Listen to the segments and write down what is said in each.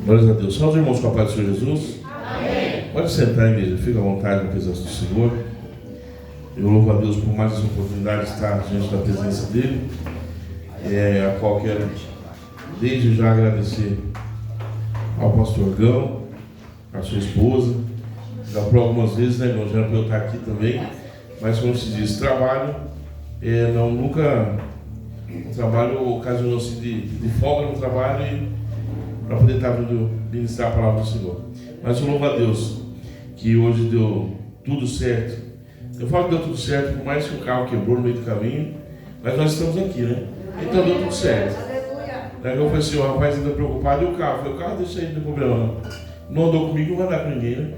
Glórias a Deus. Só os irmãos com a paz do Senhor Jesus. Amém. Pode sentar, igreja. Fica à vontade na presença do Senhor. Eu louvo a Deus por mais essa oportunidade de estar diante da presença dEle. A qual quero desde já agradecer ao pastor Gão, a sua esposa. Já por algumas vezes, né, irmão, já para eu estar aqui também. Mas como se diz, trabalho, nunca trabalho ocasionou-se de folga no trabalho e para poder estar vindo ministrar a palavra do Senhor. Mas eu louvo a Deus que hoje deu tudo certo. Eu falo que deu tudo certo, por mais que o carro quebrou no meio do caminho, mas nós estamos aqui, né? Então deu tudo certo. Daí eu falei assim, o rapaz ainda preocupado, e o carro? Eu falei, o carro deixa aí, não tem problema não andou comigo, não vai andar com ninguém, né?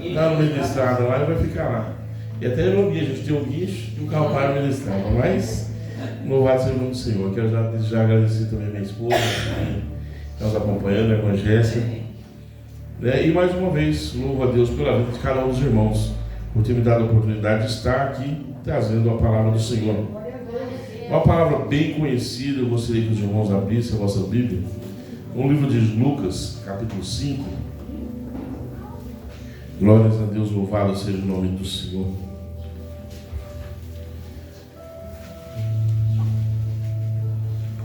Está no meio da estrada lá e vai ficar lá. E até no guia, a gente tem um guincho e o carro para no meio da estrada. Mas louvado seja o nome do Senhor. Quero já agradecer também a minha esposa, que está nos acompanhando, a irmã Jéssica. E mais uma vez, louvo a Deus pela vida de cada um dos irmãos, por ter me dado a oportunidade de estar aqui trazendo a palavra do Senhor. Uma palavra bem conhecida, eu gostaria que os irmãos abrissem a vossa Bíblia, no livro de Lucas, capítulo 5. Glórias a Deus, louvado seja o nome do Senhor.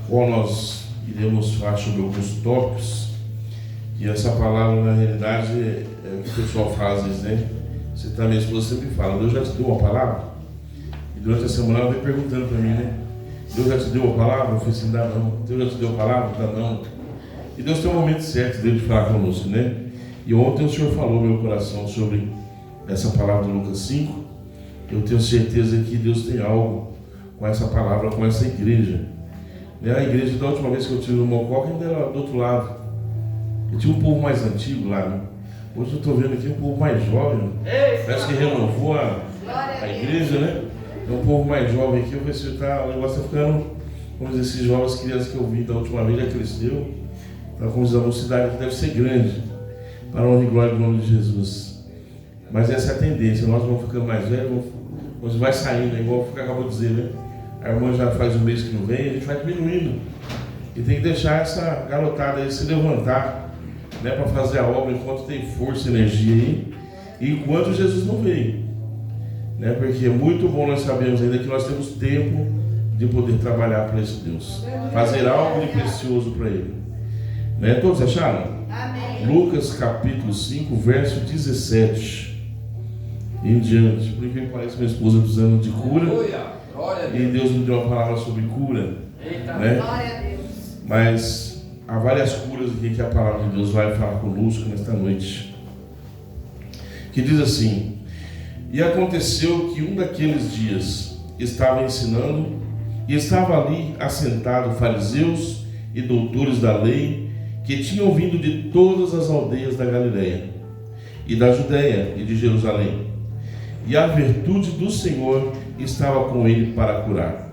Bom, nós iremos falar sobre alguns tópicos. E essa palavra, na realidade, é o que o pessoal fala às vezes, né? Você tá, minha esposa sempre fala, Deus já te deu uma palavra? E durante a semana ela vem perguntando para mim, né? Deus já te deu uma palavra? Eu falei assim, dá não. Deus já te deu a palavra? Dá não. E Deus tem um momento certo dele de falar conosco, né? E ontem o Senhor falou no meu coração sobre essa palavra de Lucas 5. Eu tenho certeza que Deus tem algo com essa palavra, com essa igreja. A igreja, da última vez que eu tive no Mococa, ainda era do outro lado. Eu tinha um povo mais antigo lá, né? Hoje eu estou vendo aqui um povo mais jovem. Parece que renovou a igreja, né? É um povo mais jovem aqui. Eu falei assim, o negócio está ficando, como dizer, esses jovens crianças que eu vi da última vez já cresceu. Então, como diz, a mocidade aqui deve ser grande. Para a honra e glória do nome de Jesus. Mas essa é a tendência. Nós vamos ficando mais velhos, vamos vai saindo, igual o que acabou de dizer, né? A irmã já faz um mês que não vem, a gente vai diminuindo. E tem que deixar essa garotada aí se levantar, né, para fazer a obra enquanto tem força e energia aí, e enquanto Jesus não veio, né? Porque é muito bom nós sabemos ainda que nós temos tempo de poder trabalhar para esse Deus, fazer algo de precioso para Ele, né? Todos acharam? Amém. Lucas capítulo 5, verso 17 em diante. Por que parece minha esposa precisando de cura, e Deus me deu uma palavra sobre cura, né? Glória a Deus. Mas há várias curas aqui que a palavra de Deus vai falar conosco nesta noite, que diz assim: e aconteceu que um daqueles dias estava ensinando, e estava ali assentado fariseus e doutores da lei, que tinham vindo de todas as aldeias da Galileia e da Judeia e de Jerusalém, e a virtude do Senhor estava com ele para curar.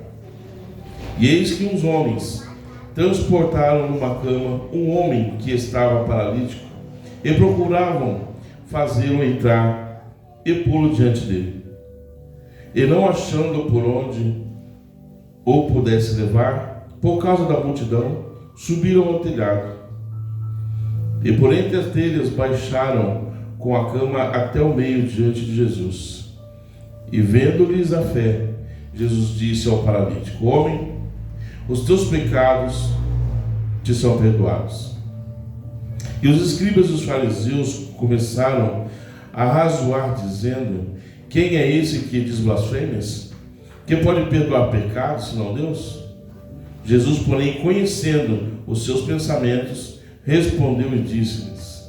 E eis que uns homens transportaram numa cama um homem que estava paralítico, e procuravam fazê-lo entrar e pô-lo diante dele. E não achando por onde o pudesse levar, por causa da multidão, subiram ao telhado, e por entre as telhas baixaram com a cama até o meio diante de Jesus. E vendo-lhes a fé, Jesus disse ao paralítico: homem, os teus pecados te são perdoados. E os escribas e os fariseus começaram a razoar, dizendo: quem é esse que diz blasfêmias? Que pode perdoar pecados, senão Deus? Jesus, porém, conhecendo os seus pensamentos, respondeu e disse-lhes: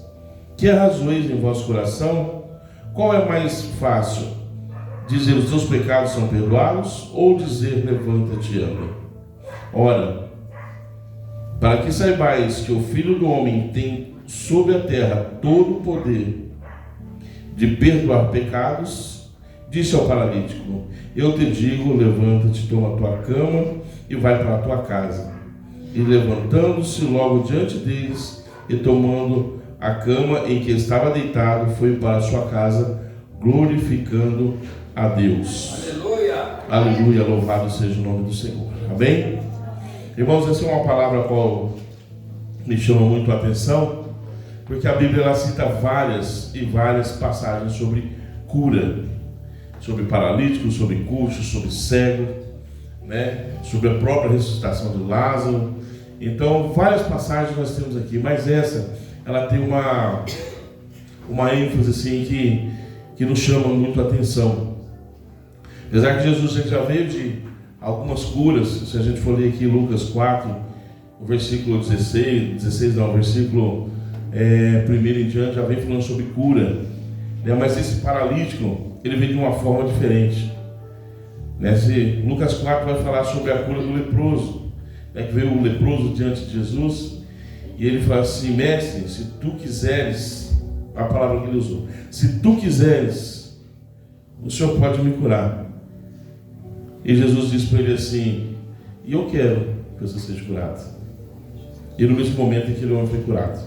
que arrazoeis em vosso coração? Qual é mais fácil, dizer os teus pecados são perdoados, ou dizer levanta-te e anda? Ora, para que saibais que o Filho do Homem tem sobre a terra todo o poder de perdoar pecados, disse ao paralítico: eu te digo, levanta-te, toma a tua cama e vai para a tua casa. E levantando-se logo diante deles, e tomando a cama em que estava deitado, foi para a sua casa, glorificando a Deus. Aleluia! Aleluia, louvado seja o nome do Senhor. Amém? Irmãos, essa é uma palavra a qual me chama muito a atenção, porque a Bíblia ela cita várias e várias passagens sobre cura, sobre paralítico, sobre coxo, sobre cego, né? Sobre a própria ressuscitação de Lázaro. Então, várias passagens nós temos aqui, mas essa, ela tem uma ênfase assim que nos chama muito a atenção. Apesar que Jesus já veio de algumas curas, se a gente for ler aqui Lucas 4, o versículo 16 não, o versículo 1 em diante, já vem falando sobre cura, né? Mas esse paralítico, ele vem de uma forma diferente, né? Lucas 4 vai falar sobre a cura do leproso, né? Que veio o leproso diante de Jesus, e ele fala assim: mestre, se tu quiseres, a palavra que ele usou, se tu quiseres, o Senhor pode me curar. E Jesus disse para ele assim: e eu quero que você seja curado. E no mesmo momento aquele homem foi curado.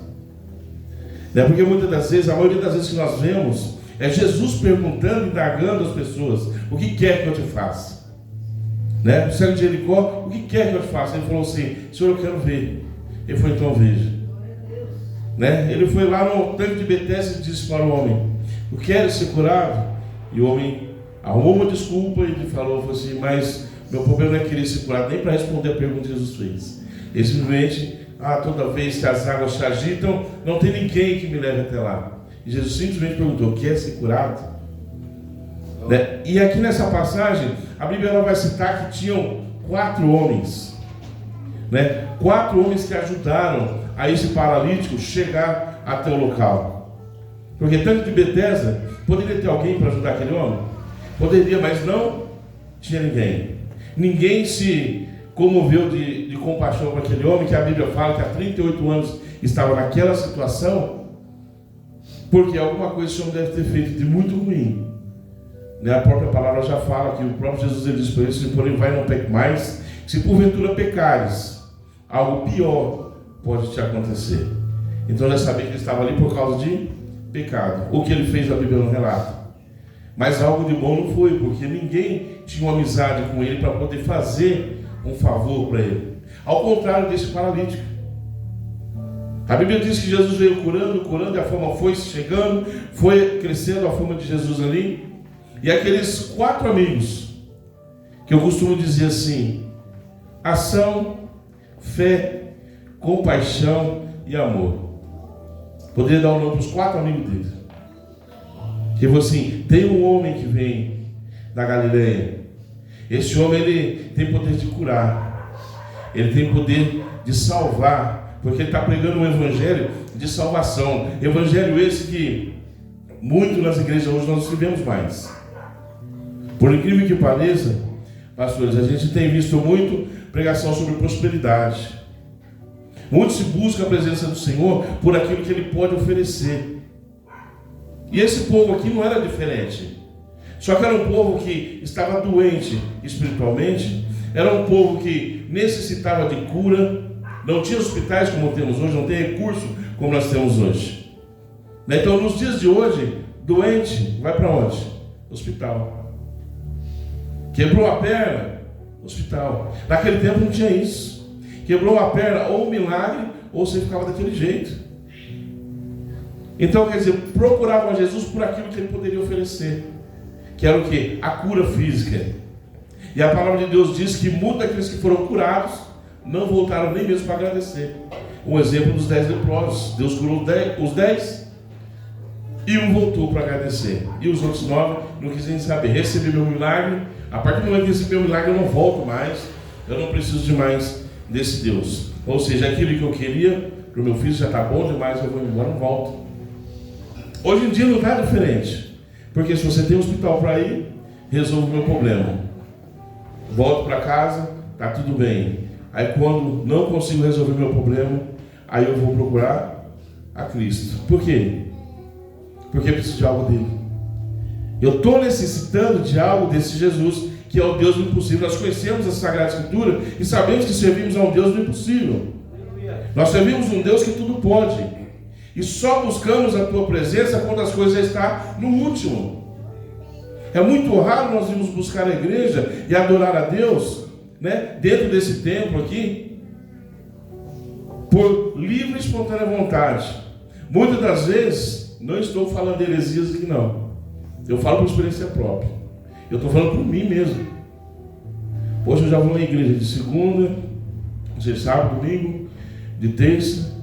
Porque muitas das vezes, a maioria das vezes que nós vemos, é Jesus perguntando, indagando as pessoas: o que quer que eu te faça? Né? O cego de Jericó: o que quer que eu te faça? Ele falou assim: Senhor, eu quero ver. Ele falou: então veja. Né? Ele foi lá no tanque de Betesda e disse para o homem: eu quero ser curado. E o homem arrumou uma desculpa e ele falou assim: mas meu problema não é querer ser curado, nem para responder a pergunta que Jesus fez. Ele simplesmente: toda vez que as águas se agitam, não tem ninguém que me leve até lá. E Jesus simplesmente perguntou: quer ser curado? Né? E aqui nessa passagem, a Bíblia ela vai citar que tinham 4 homens, né? 4 homens que ajudaram a esse paralítico chegar até o local. Porque tanto de Betesda, poderia ter alguém para ajudar aquele homem? Poderia, mas não tinha ninguém. Ninguém se comoveu de compaixão para aquele homem, que a Bíblia fala que há 38 anos estava naquela situação, porque alguma coisa esse homem deve ter feito de muito ruim. Né? A própria palavra já fala que o próprio Jesus ele disse para ele: se porém vai, não peque mais, se porventura pecares, algo pior pode te acontecer. Então já sabia que ele estava ali por causa de pecado. O que ele fez a Bíblia não relata. Mas algo de bom não foi, porque ninguém tinha uma amizade com ele para poder fazer um favor para ele. Ao contrário desse paralítico. A Bíblia diz que Jesus veio curando, e a fama foi chegando, foi crescendo a fama de Jesus ali. E aqueles 4 amigos, que eu costumo dizer assim: ação, fé, compaixão e amor. Poderia dar o nome para os 4 amigos dele. Que falou assim: tem um homem que vem da Galileia. Esse homem ele tem poder de curar, ele tem poder de salvar, porque ele está pregando um evangelho de salvação. Evangelho esse que muito nas igrejas hoje nós não vemos mais. Por incrível que pareça, pastores, a gente tem visto muito pregação sobre prosperidade. Muito se busca a presença do Senhor por aquilo que Ele pode oferecer. E esse povo aqui não era diferente. Só que era um povo que estava doente espiritualmente. Era um povo que necessitava de cura. Não tinha hospitais como temos hoje, não tem recurso como nós temos hoje. Então, nos dias de hoje, doente vai para onde? Hospital. Quebrou a perna? Hospital. Naquele tempo não tinha isso. Quebrou a perna, ou um milagre, ou você ficava daquele jeito. Então, quer dizer, procuravam Jesus por aquilo que Ele poderia oferecer. Que era o quê? A cura física. E a palavra de Deus diz que muitos daqueles que foram curados não voltaram nem mesmo para agradecer. Um exemplo dos 10 leprosos. Deus curou os 10 e um voltou para agradecer. E os outros 9 não quiseram saber. Recebi meu milagre. A partir do momento que recebi meu milagre, eu não volto mais. Eu não preciso de mais desse Deus. Ou seja, aquilo que eu queria para o meu filho já está bom demais, eu vou embora, não volto. Hoje em dia não está diferente. Porque se você tem um hospital para ir, resolve o meu problema. Volto para casa, está tudo bem. Aí quando não consigo resolver meu problema, aí eu vou procurar a Cristo. Por quê? Porque eu preciso de algo dele. Eu estou necessitando de algo desse Jesus, que é o Deus do impossível. Nós conhecemos a Sagrada Escritura e sabemos que servimos a um Deus do impossível. Nós servimos um Deus que tudo pode. E só buscamos a tua presença quando as coisas já estão no último. É muito raro nós irmos buscar a igreja e adorar a Deus, né, dentro desse templo aqui, por livre e espontânea vontade. Muitas das vezes, não estou falando de heresias aqui não. Eu falo por experiência própria. Eu estou falando por mim mesmo. Hoje eu já vou na igreja de segunda, de sábado, domingo, de terça,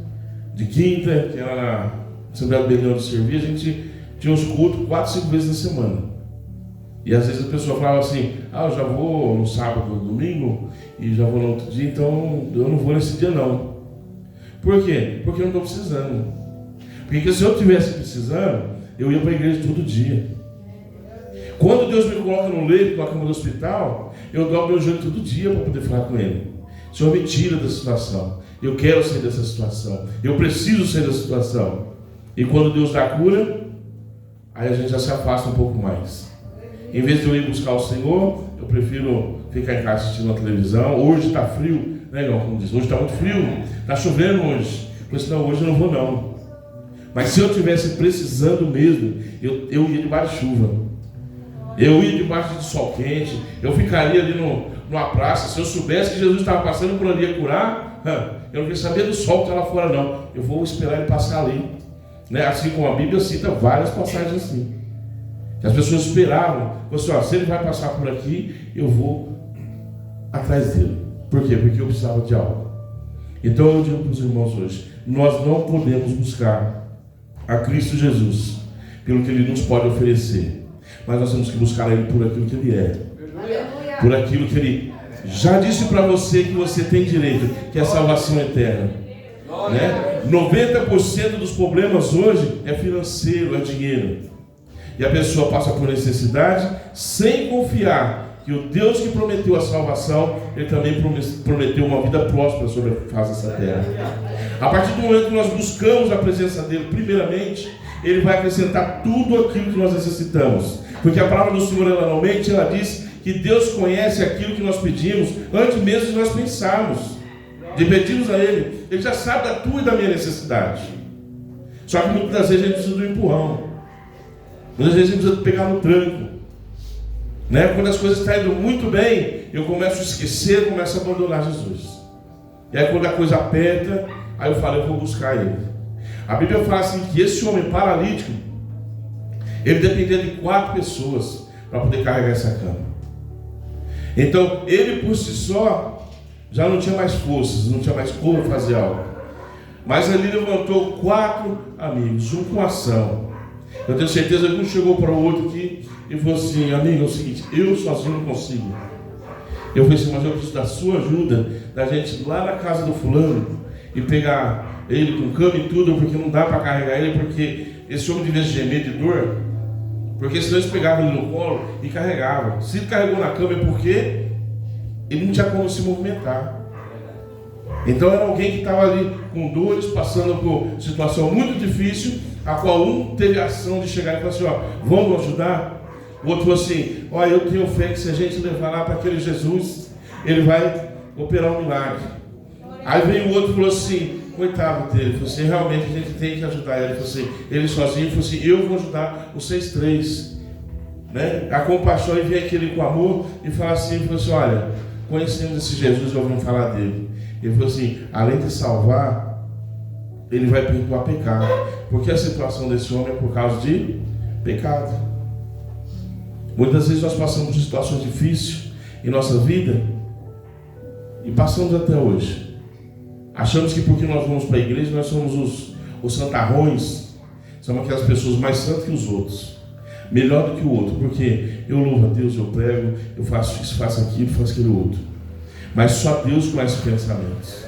de quinta, que era na Assembleia do Beirão de Servir, a gente tinha uns cultos 4, 5 vezes na semana. E às vezes a pessoa falava assim, eu já vou no sábado, no domingo, e já vou no outro dia, então eu não vou nesse dia não. Por quê? Porque eu não estou precisando. Porque se eu estivesse precisando, eu ia para a igreja todo dia. Quando Deus me coloca no leito, na cama do hospital, eu dou o meu joelho todo dia para poder falar com Ele. O Senhor me tira da situação. Eu quero sair dessa situação. Eu preciso sair dessa situação. E quando Deus dá a cura, aí a gente já se afasta um pouco mais. Em vez de eu ir buscar o Senhor, eu prefiro ficar em casa assistindo a televisão. Hoje está frio, né, irmão? Como diz, hoje está muito frio, está chovendo hoje. Pois não, hoje eu não vou não. Mas se eu estivesse precisando mesmo, eu ia debaixo de chuva. Eu ia debaixo de sol quente. Eu ficaria ali numa praça. Se eu soubesse que Jesus estava passando por ali a curar, eu não queria saber do sol que está lá fora não. Eu vou esperar ele passar ali, né? Assim como a Bíblia cita várias passagens assim. Que as pessoas esperavam. Você, se ele vai passar por aqui, eu vou atrás dele. Por quê? Porque eu precisava de algo. Então eu digo para os irmãos hoje, nós não podemos buscar a Cristo Jesus pelo que Ele nos pode oferecer, mas nós temos que buscar Ele por aquilo que Ele é. Por aquilo que Ele já disse para você que você tem direito, que é a salvação eterna, né? 90% dos problemas hoje é financeiro, é dinheiro. E a pessoa passa por necessidade sem confiar que o Deus que prometeu a salvação, Ele também prometeu uma vida próspera sobre a face dessa terra. A partir do momento que nós buscamos a presença dEle, primeiramente, Ele vai acrescentar tudo aquilo que nós necessitamos. Porque a palavra do Senhor, ela diz que Deus conhece aquilo que nós pedimos antes mesmo de nós pensarmos, de pedirmos a Ele. Ele já sabe da tua e da minha necessidade. Só que muitas das vezes a gente precisa do empurrão. Muitas vezes a gente precisa pegar no tranco, né? Quando as coisas estão indo muito bem, eu começo a esquecer, eu começo a abandonar Jesus. E aí quando a coisa aperta, aí eu falo, eu vou buscar Ele. A Bíblia fala assim, que esse homem paralítico, ele dependia de 4 pessoas para poder carregar essa cama. Então ele por si só já não tinha mais forças, não tinha mais como fazer algo. Mas ali levantou 4 amigos, um com ação. Eu tenho certeza que um chegou para o outro aqui e falou assim, amigo, é o seguinte, eu sozinho não consigo. Eu falei assim, mas eu preciso da sua ajuda, da gente ir lá na casa do fulano e pegar ele com cama e tudo, porque não dá para carregar ele, porque esse homem devia gemer de dor, porque senão eles pegavam ele no colo e carregavam. Se ele carregou na cama é porque ele não tinha como se movimentar. Então era alguém que estava ali com dores, passando por situação muito difícil, a qual um teve a ação de chegar e falar assim, vamos ajudar? O outro falou assim, eu tenho fé que se a gente levar lá para aquele Jesus, ele vai operar um milagre. Aí veio o outro e falou assim, coitado dele, falou assim, realmente a gente tem que ajudar ele. Falou assim, ele sozinho, falou assim, eu vou ajudar vocês 3. Né? A compaixão, e vem aquele com amor e fala assim, falou assim, olha, conhecemos esse Jesus e ouvimos falar dele. Ele falou assim, além de salvar, ele vai perdoar pecado. Porque a situação desse homem é por causa de pecado. Muitas vezes nós passamos por situações difíceis em nossa vida e passamos até hoje. Achamos que porque nós vamos para a igreja, nós somos os santarrões, somos aquelas pessoas mais santas que os outros, melhor do que o outro, porque eu louvo a Deus, eu prego, eu faço isso, faço aquilo, faço aquilo outro. Mas só Deus conhece os pensamentos.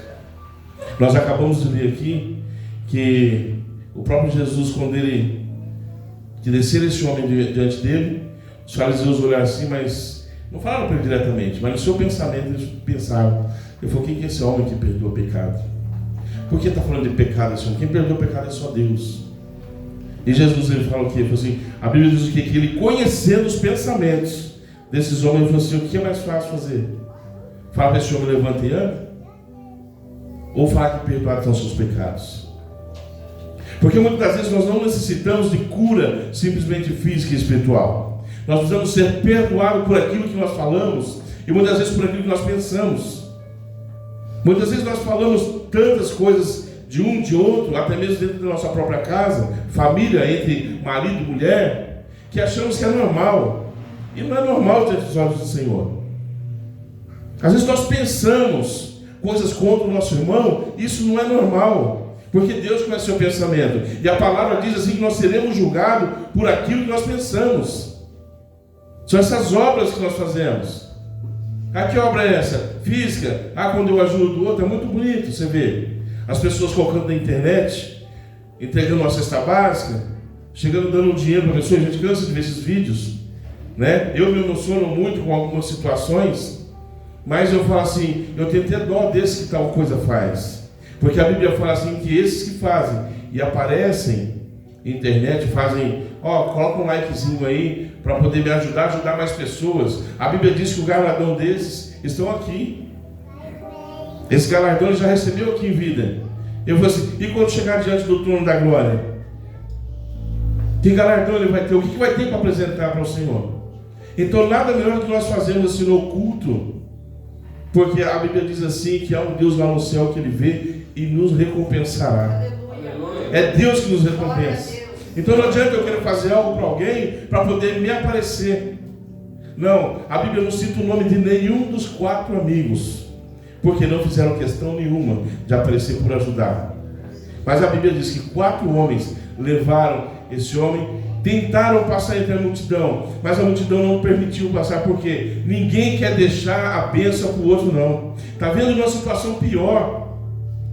Nós acabamos de ler aqui que o próprio Jesus, quando ele que descer esse homem diante dele, os fariseus olharam assim, mas não falaram para ele diretamente, mas no seu pensamento eles pensaram. Ele falou, quem é esse homem que perdoa pecado? Por que está falando de pecado esse homem? Quem perdoa pecado é só Deus. E Jesus, ele fala o quê? Ele falou assim, a Bíblia diz o quê? Que ele, conhecendo os pensamentos desses homens, ele falou assim, o que é mais fácil fazer? Falar para esse homem, levanta e anda? Ou falar que perdoados são seus pecados? Porque muitas das vezes nós não necessitamos de cura simplesmente física e espiritual. Nós precisamos ser perdoados por aquilo que nós falamos e muitas vezes por aquilo que nós pensamos. Muitas vezes nós falamos tantas coisas de um, de outro, até mesmo dentro da nossa própria casa, família, entre marido e mulher, que achamos que é normal. E não é normal diante dos olhos do Senhor. Às vezes nós pensamos coisas contra o nosso irmão, isso não é normal, porque Deus conhece o seu pensamento. E a palavra diz assim que nós seremos julgados por aquilo que nós pensamos. São essas obras que nós fazemos. Que obra é essa? Física. Quando eu ajudo o outro, é muito bonito, você vê. As pessoas colocando na internet, entregando uma cesta básica, chegando dando dinheiro para a pessoa. A gente cansa de ver esses vídeos, né? Eu me emociono muito com algumas situações, mas eu falo assim, eu tenho até dó desse que tal coisa faz. Porque a Bíblia fala assim, que esses que fazem e aparecem na internet, fazem, coloca um likezinho aí, para poder me ajudar mais pessoas. A Bíblia diz que o galardão desses estão aqui. Esse galardão ele já recebeu aqui em vida. Eu vou assim, e quando chegar diante do trono da glória? Que galardão ele vai ter? O que vai ter para apresentar para o Senhor? Então nada melhor do que nós fazemos assim no culto, porque a Bíblia diz assim, que há um Deus lá no céu que ele vê e nos recompensará. É Deus que nos recompensa. Então não adianta eu querer fazer algo para alguém para poder me aparecer. Não, a Bíblia não cita o nome de nenhum dos 4 amigos, porque não fizeram questão nenhuma de aparecer por ajudar. Mas a Bíblia diz que 4 homens levaram esse homem, tentaram passar entre a multidão, mas a multidão não permitiu passar, porque ninguém quer deixar a bênção para o outro, não. Está vendo uma situação pior?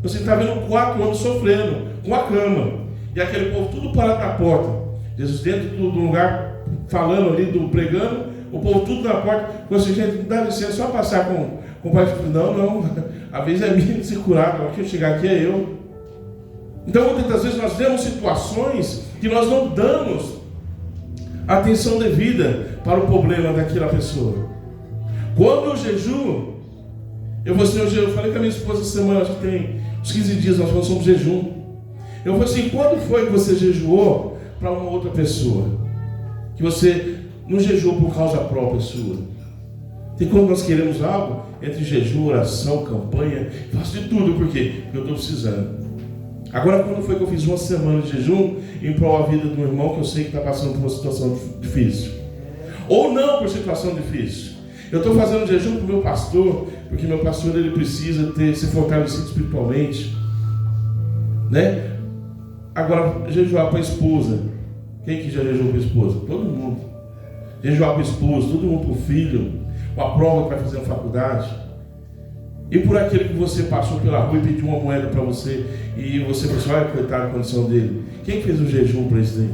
Você está vendo 4 homens sofrendo com a cama. E aquele povo tudo parado na porta. Jesus dentro do lugar, falando ali, pregando, o povo tudo na porta. Falou assim, gente, dá licença, só passar com o pai. Não, a vez é minha de ser curado, quem chegar aqui é eu. Então, muitas vezes nós vemos situações que nós não damos atenção devida para o problema daquela pessoa. Quando eu jejuo, eu falei com a minha esposa essa semana, acho que tem uns 15 dias, nós falamos jejum. Eu falei assim, quando foi que você jejuou para uma outra pessoa? Que você não jejuou por causa própria sua. E quando nós queremos algo, entre jejum, oração, campanha, faço de tudo, por quê? Porque eu estou precisando. Agora, quando foi que eu fiz uma semana de jejum em prol da vida do meu irmão que eu sei que está passando por uma situação difícil? Ou não por situação difícil. Eu estou fazendo jejum para o meu pastor, porque meu pastor ele precisa ser fortalecido espiritualmente, né? Agora, jejuar para a esposa. Quem que já jejuou para a esposa? Todo mundo. Jejuar para a esposa, todo mundo para o filho, a prova que vai fazer na faculdade. E por aquele que você passou pela rua e pediu uma moeda para você, e você pensou, olha, coitado, a condição dele. Quem fez o jejum para isso daí?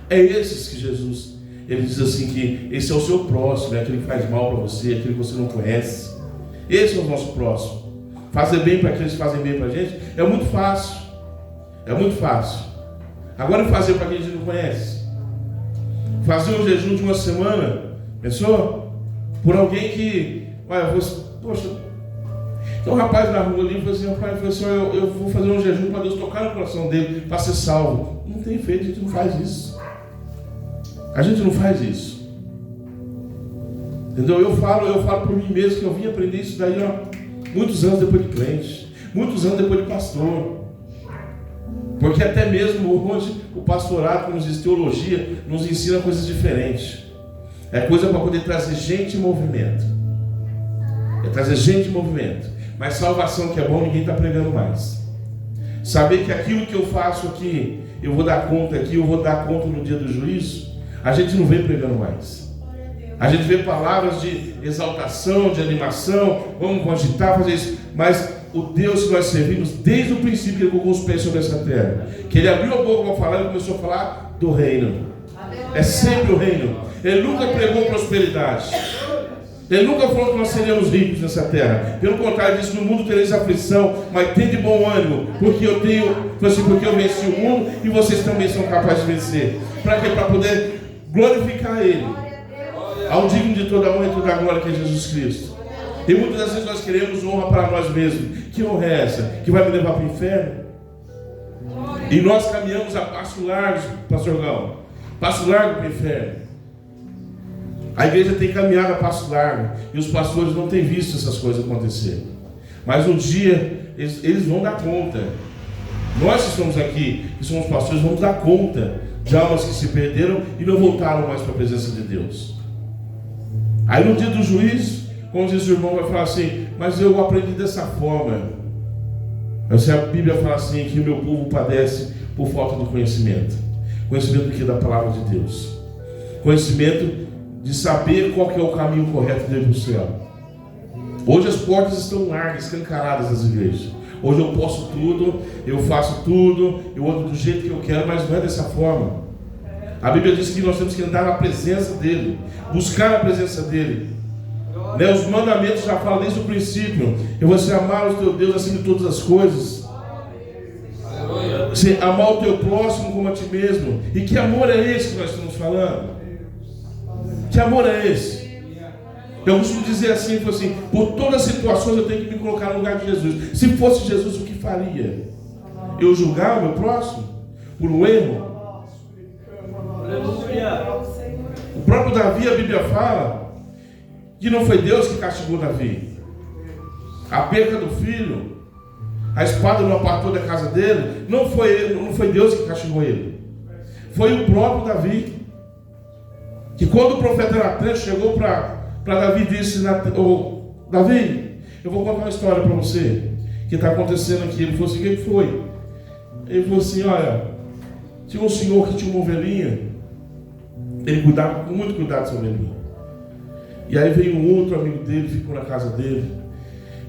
É esses que Jesus, ele diz assim, que esse é o seu próximo, é aquele que faz mal para você, aquele que você não conhece. Esse é o nosso próximo. Fazer bem para aqueles que fazem bem para a gente é muito fácil. É muito fácil. Agora fazer para quem a gente não conhece. Fazer um jejum de uma semana, pensou? Por alguém que, poxa, tem um rapaz na rua ali, falou assim, eu vou fazer um jejum para Deus tocar no coração dele, para ser salvo. Não tem feito, a gente não faz isso. A gente não faz isso. Entendeu? Eu falo por mim mesmo que eu vim aprender isso daí, muitos anos depois de crente, muitos anos depois de pastor. Porque até mesmo hoje o pastorado, como diz teologia, nos ensina coisas diferentes. É coisa para poder trazer gente em movimento. É trazer gente em movimento. Mas salvação que é bom, ninguém está pregando mais. Saber que aquilo que eu faço aqui, eu vou dar conta aqui, eu vou dar conta no dia do juízo, a gente não vem pregando mais. A gente vê palavras de exaltação, de animação, vamos cogitar, fazer isso, mas o Deus que nós servimos, desde o princípio que ele colocou os pés sobre essa terra, que ele abriu a boca para falar e começou a falar do reino. É sempre o reino. Ele nunca pregou prosperidade. Ele nunca falou que nós seríamos ricos nessa terra. Pelo contrário, ele disse, no mundo tereis aflição, mas tem de bom ânimo, porque eu venci o mundo e vocês também são capazes de vencer. Para quê? Para poder glorificar ele, ao digno de toda a honra e toda a glória que é Jesus Cristo. E muitas das vezes nós queremos honra para nós mesmos. Que honra é essa? Que vai me levar para o inferno? E nós caminhamos a passo largo, pastor Gão, passo largo para o inferno. A igreja tem caminhado a passo largo, e os pastores não têm visto essas coisas acontecer. Mas um dia eles vão dar conta. Nós que estamos aqui, que somos pastores, vamos dar conta de almas que se perderam e não voltaram mais para a presença de Deus. Aí no dia do juízo, como diz o irmão, vai falar assim: mas eu aprendi dessa forma. A Bíblia fala assim, que o meu povo padece por falta de conhecimento. Conhecimento do que? Da palavra de Deus. Conhecimento de saber qual que é o caminho correto de ir para o céu. Hoje as portas estão largas, escancaradas das igrejas. Hoje eu posso tudo, eu faço tudo, eu ando do jeito que eu quero, mas não é dessa forma. A Bíblia diz que nós temos que andar na presença dEle, buscar a presença dEle. Os mandamentos já falam desde o princípio: eu vou amar o teu Deus acima de todas as coisas. Você amar o teu próximo como a ti mesmo. E que amor é esse que nós estamos falando? Que amor é esse? Eu costumo dizer assim, por todas as situações eu tenho que me colocar no lugar de Jesus. Se fosse Jesus, o que faria? Eu julgar o meu próximo por um erro? O próprio Davi, a Bíblia fala que não foi Deus que castigou Davi. A perca do filho, a espada não apartou da casa dele, não foi Deus que castigou ele. Foi o próprio Davi. Que quando o profeta Natan chegou para Davi, disse: Davi, eu vou contar uma história para você que está acontecendo aqui. Ele falou assim: o que foi? Ele falou assim: olha, tinha um senhor que tinha uma ovelhinha, ele cuidava com muito cuidado dessa ovelhinha. E aí veio um outro amigo dele, ficou na casa dele,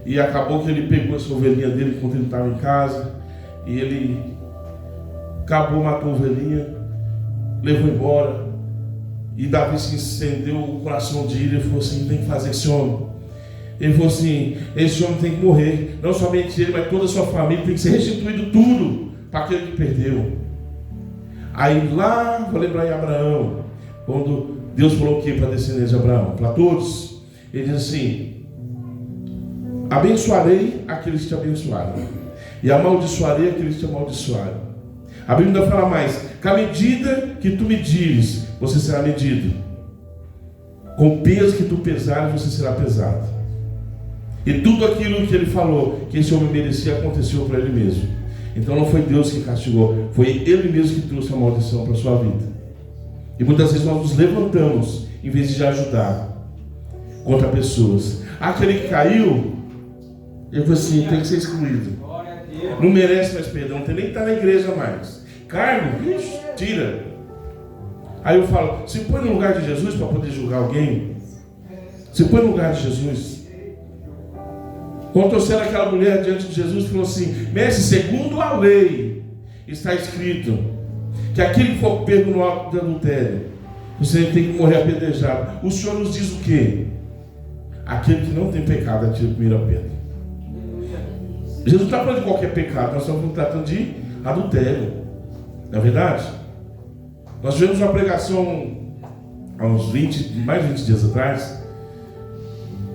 e acabou que ele pegou essa ovelhinha dele enquanto ele estava em casa, e ele matou a ovelhinha, levou embora. E Davi se incendeu o coração de ira e falou assim: tem que fazer esse homem. Ele falou assim: esse homem tem que morrer. Não somente ele, mas toda a sua família tem que ser restituído tudo para aquele que perdeu. Aí lá, vou lembrar em Abraão, quando Deus falou o que para a descendência de Abraão? Para todos. Ele diz assim: abençoarei aqueles que te abençoaram, e amaldiçoarei aqueles que te amaldiçoaram. A Bíblia ainda fala mais: que à medida que tu medires, você será medido. Com o peso que tu pesares, você será pesado. E tudo aquilo que ele falou que esse homem merecia, aconteceu para ele mesmo. Então não foi Deus que castigou, foi ele mesmo que trouxe a maldição para a sua vida. E muitas vezes nós nos levantamos em vez de ajudar contra pessoas. Aquele que caiu, ele falou assim: tem que ser excluído, não merece mais perdão, não tem nem que estar na igreja mais. Cargo, tira. Aí eu falo: se põe no lugar de Jesus para poder julgar alguém. Se põe no lugar de Jesus. Quando trouxeram aquela mulher diante de Jesus, falou assim: mestre, segundo a lei está escrito que aquele que for pego no ato de adultério, você tem que morrer apedrejado. O Senhor nos diz o quê? Aquele que não tem pecado atira a primeira pedra. Jesus não está falando de qualquer pecado, nós estamos tratando de adultério. Não é verdade? Nós tivemos uma pregação há uns mais de 20 dias atrás.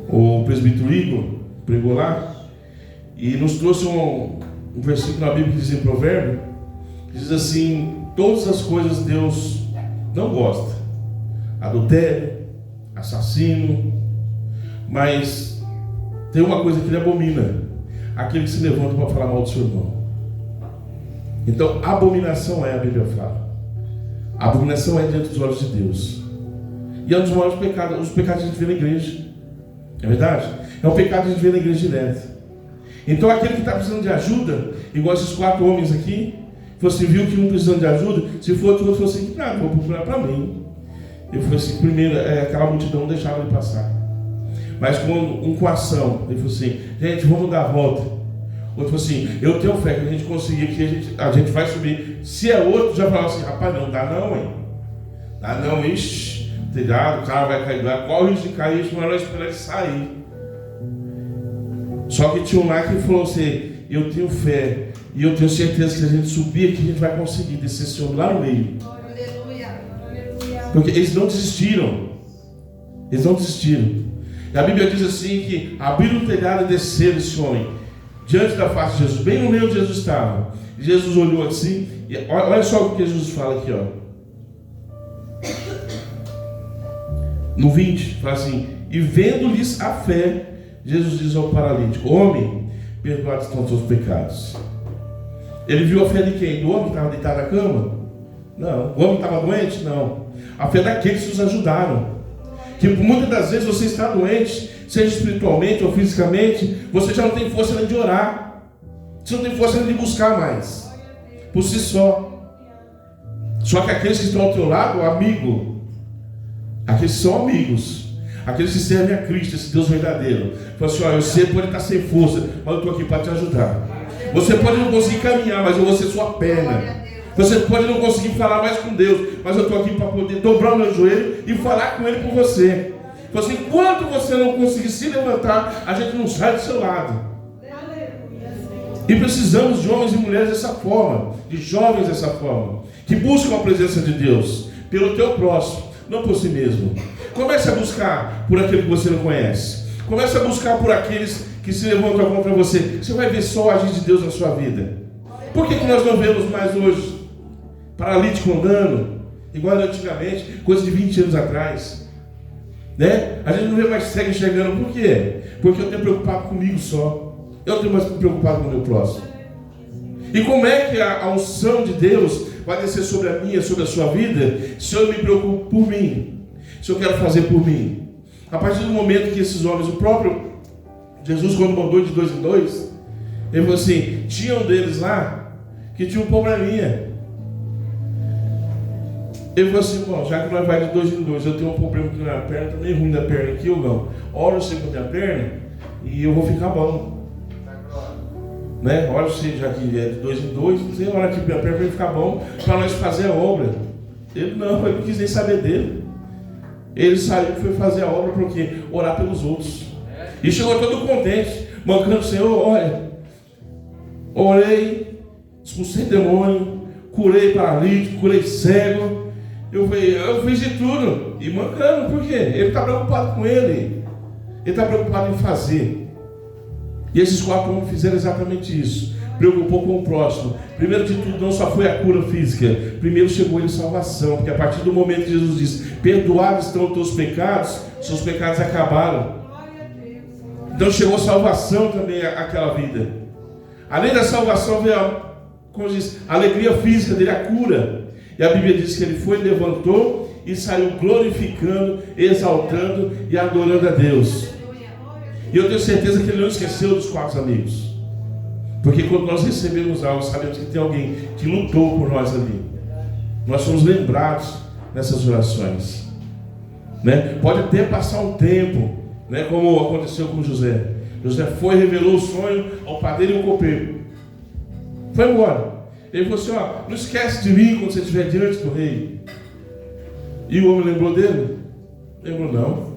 O presbítero Igor pregou lá e nos trouxe um versículo na Bíblia que diz em Provérbio, que diz assim: todas as coisas Deus não gosta: adultério, assassino, mas tem uma coisa que ele abomina: aquele que se levanta para falar mal do seu irmão. Então, abominação é, a Bíblia fala. A abominação é diante dos olhos de Deus. E é um dos maiores pecados. Os pecados que a gente vê na igreja. É verdade? É um pecado que a gente vê na igreja direto. Então aquele que está precisando de ajuda, igual esses 4 homens aqui, você viu que um precisando de ajuda, se for outro, falou assim: não, vou procurar para mim. Eu falei assim: primeiro, aquela multidão não deixava ele passar. Mas com ação, ele falou assim: gente, vamos dar a volta. Outro falou assim: eu tenho fé que a gente conseguir aqui, a gente vai subir. Se é outro, já falava assim: rapaz, não dá não, hein? Dá não, ixi, telhado, o cara vai cair lá, qual o risco de cair, mas nós esperamos ele sair. Só que tinha um lá que falou assim: eu tenho fé, e eu tenho certeza que se a gente subir aqui, a gente vai conseguir descer esse homem lá no meio. Porque eles não desistiram. Eles não desistiram. E a Bíblia diz assim que abriram o telhado e desceram esse homem diante da face de Jesus, bem no meio onde Jesus estava. E Jesus olhou assim, e olha só o que Jesus fala aqui, ó. No 20, fala assim: e vendo-lhes a fé, Jesus diz ao paralítico: homem, perdoados estão os seus pecados. Ele viu a fé de quem? Do homem que estava deitado na cama? Não. O homem que estava doente? Não. A fé daqueles que os ajudaram. Que muitas das vezes você está doente, seja espiritualmente ou fisicamente, você já não tem força nem de orar. Você não tem força nem de buscar mais. Por si só. Só que aqueles que estão ao teu lado, amigo, aqueles que são amigos, aqueles que servem a Cristo, esse Deus verdadeiro, falam assim, eu sei que pode estar sem força, mas eu estou aqui para te ajudar. Você pode não conseguir caminhar, mas eu vou ser sua perna. Você pode não conseguir falar mais com Deus, mas eu estou aqui para poder dobrar o meu joelho e falar com Ele por você. Então, assim, enquanto você não conseguir se levantar, a gente não sai do seu lado. E precisamos de homens e mulheres dessa forma, de jovens dessa forma, que buscam a presença de Deus pelo teu próximo, não por si mesmo. Comece a buscar por aquele que você não conhece. Comece a buscar por aqueles que se levantam contra você. Você vai ver só o agir de Deus na sua vida. Por que nós não vemos mais hoje paralítico andando, igual antigamente, coisa de 20 anos atrás? Né? A gente não vê mais cego enxergando. Por quê? Porque eu tenho preocupado comigo só. Eu tenho mais preocupado com o meu próximo. E como é que a unção de Deus vai descer sobre a minha, sobre a sua vida, se eu me preocupo por mim? Se eu quero fazer por mim? A partir do momento que esses homens, o próprio Jesus, quando mandou de 2 em 2, ele falou assim, tinha um deles lá que tinha um probleminha. Ele falou assim, bom, já que nós vai de 2 em 2, eu tenho um problema aqui na perna, tá meio ruim da perna aqui, ou não? Ora você com a minha perna e eu vou ficar bom. Né? Ora você, já que é de 2 em 2, você ora que minha perna vai ficar bom para nós fazer a obra. Ele não quis nem saber dele. Ele saiu e foi fazer a obra para quê? Orar pelos outros. E chegou todo contente, mancando o Senhor, olha, orei, expulsei demônio, curei paralítico, curei cego, eu fiz de tudo, e mancando, por quê? Ele está preocupado com ele está preocupado em fazer. E esses 4 homens fizeram exatamente isso, preocupou com o próximo. Primeiro de tudo, não só foi a cura física, primeiro chegou ele salvação, porque a partir do momento que Jesus disse, perdoados estão os teus pecados, seus pecados acabaram. Então chegou salvação também àquela vida. Além da salvação veio, como diz, a alegria física dele, a cura. E a Bíblia diz que ele foi, levantou e saiu glorificando, exaltando e adorando a Deus. E eu tenho certeza que ele não esqueceu dos 4 amigos. Porque quando nós recebemos algo, sabemos que tem alguém que lutou por nós ali. Nós somos lembrados nessas orações. Né? Pode até passar um tempo, né, como aconteceu com José. José foi, revelou o sonho ao padeiro e ao copeiro. Foi embora. Ele falou assim, não esquece de mim quando você estiver diante do rei. E o homem lembrou dele? Lembrou não.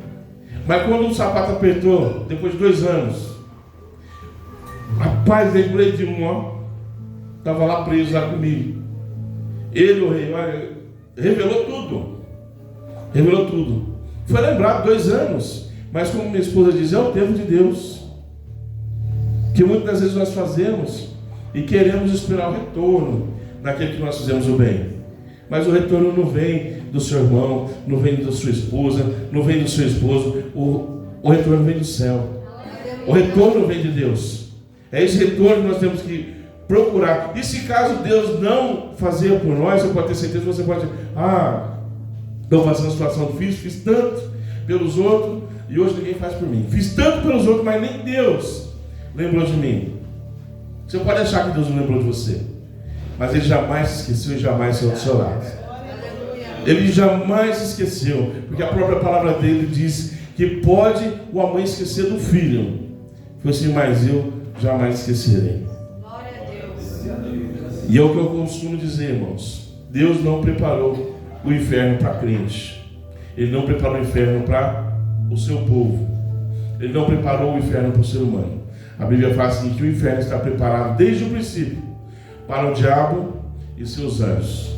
Mas quando o sapato apertou, depois de 2 anos, rapaz, lembrei de estava lá preso lá comigo. Ele, o rei, revelou tudo. Revelou tudo. Foi lembrado 2 anos. Mas como minha esposa diz, é o tempo de Deus. Que muitas das vezes nós fazemos e queremos esperar o retorno daquele que nós fizemos o bem. Mas o retorno não vem do seu irmão, não vem da sua esposa, não vem do seu esposo. O retorno vem do céu. O retorno vem de Deus. É esse retorno que nós temos que procurar. E se caso Deus não fazer por nós, você pode ter certeza, você pode dizer, estou passando uma situação difícil, fiz tanto pelos outros e hoje ninguém faz por mim. Fiz tanto pelos outros, mas nem Deus lembrou de mim. Você pode achar que Deus não lembrou de você, mas Ele jamais se esqueceu e jamais saiu do seu lado. Ele jamais se esqueceu, porque a própria palavra dele diz que pode a mãe esquecer do filho. Foi assim, mas eu jamais esquecerei. E é o que eu costumo dizer, irmãos. Deus não preparou o inferno para crente. Ele não preparou o inferno para o seu povo. Ele não preparou o inferno para o ser humano. A Bíblia fala assim, que o inferno está preparado desde o princípio para o diabo e seus anjos.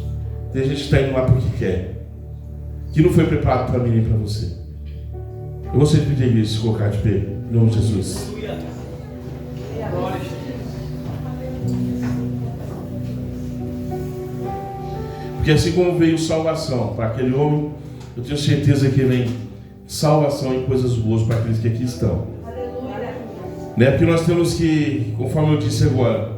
Tem gente que está indo lá porque quer, que não foi preparado para mim nem para você. Eu vou sempre pedir a igreja se colocar de pé, em nome de Jesus. Porque assim como veio salvação para aquele homem, eu tenho certeza que vem salvação e coisas boas para aqueles que aqui estão. Né? Porque nós temos que, conforme eu disse agora,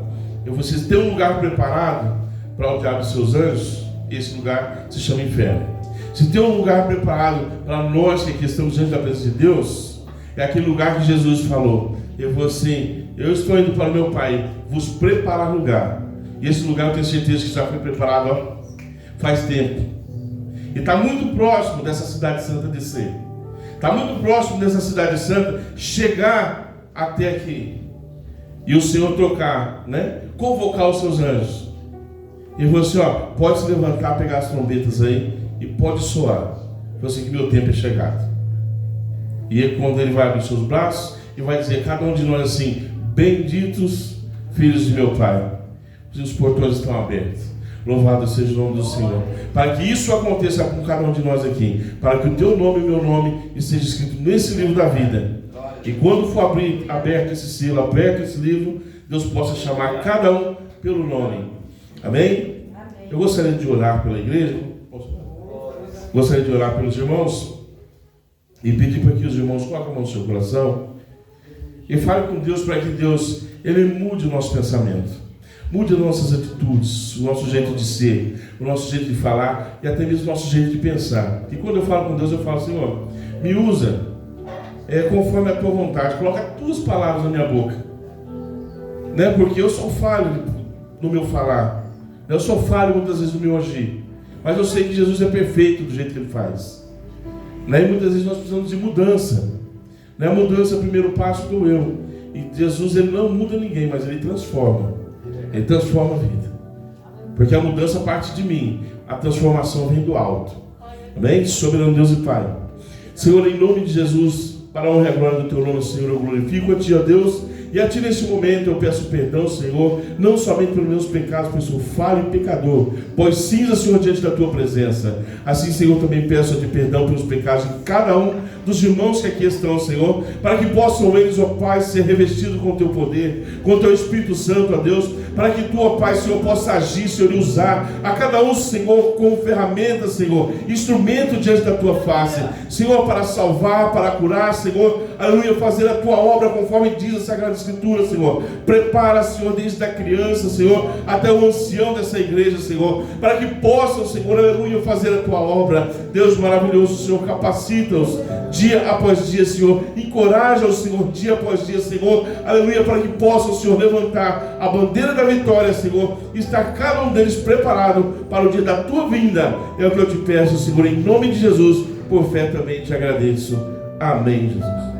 vocês têm um lugar preparado para o diabo e seus anjos. Esse lugar se chama inferno. Se tem um lugar preparado para nós que aqui estamos diante da presença de Deus, é aquele lugar que Jesus falou. Eu vou assim, eu estou indo para o meu Pai vos preparar lugar. E esse lugar eu tenho certeza que já foi preparado faz tempo. E está muito próximo dessa cidade santa descer. Está muito próximo dessa cidade santa chegar até aqui. E o Senhor tocar, né? Convocar os seus anjos. E você, pode se levantar, pegar as trombetas aí e pode soar. Você que meu tempo é chegado. E é quando ele vai abrir seus braços e vai dizer, cada um de nós assim, benditos filhos de meu Pai. Os portões estão abertos. Louvado seja o nome do Senhor. Para que isso aconteça com cada um de nós aqui. Para que o teu nome e o meu nome esteja escrito nesse livro da vida. E quando for aberto esse selo, aberto esse livro, Deus possa chamar cada um pelo nome. Amém? Eu gostaria de orar pela igreja. Gostaria de orar pelos irmãos. E pedir para que os irmãos coloquem a mão no seu coração. E fale com Deus para que Deus, Ele mude o nosso pensamento. Mude as nossas atitudes, o nosso jeito de ser, o nosso jeito de falar e até mesmo o nosso jeito de pensar. E quando eu falo com Deus, eu falo, Senhor, me usa conforme a tua vontade. Coloca as tuas palavras na minha boca. Né? Porque eu sou falho no meu falar. Eu sou falho muitas vezes no meu agir. Mas eu sei que Jesus é perfeito do jeito que Ele faz. Né? E muitas vezes nós precisamos de mudança. Né? A mudança é o primeiro passo do eu. E Jesus, Ele não muda ninguém, mas Ele transforma. Ele transforma a vida. Porque a mudança parte de mim. A transformação vem do alto. Amém? Soberano Deus e Pai. Senhor, em nome de Jesus, para a honra e a glória do Teu nome, Senhor, eu glorifico a Ti, ó Deus. E a Ti nesse momento eu peço perdão, Senhor, não somente pelos meus pecados, pois sou falho e pecador, pois cinza, Senhor, diante da Tua presença. Assim, Senhor, também peço a Ti perdão pelos pecados de cada um dos irmãos que aqui estão, Senhor, para que possam eles, ó Pai, ser revestidos com o Teu poder, com o Teu Espírito Santo, ó Deus, para que Tu, ó Pai, Senhor, possa agir, Senhor, e usar a cada um, Senhor, como ferramenta, Senhor, instrumento diante da Tua face, Senhor, para salvar, para curar, Senhor, aleluia, fazer a Tua obra conforme diz a Sagrada Escritura, Senhor. Prepara, Senhor, desde a criança, Senhor, até o ancião dessa igreja, Senhor, para que possam, Senhor, aleluia, fazer a Tua obra. Deus maravilhoso, Senhor, capacita-os dia após dia, Senhor, encoraja-os, Senhor, dia após dia, Senhor, aleluia, para que possam, Senhor, levantar a bandeira da vitória, Senhor, e estar cada um deles preparado para o dia da Tua vinda. É o que eu te peço, Senhor, em nome de Jesus, por fé também te agradeço. Amém, Jesus.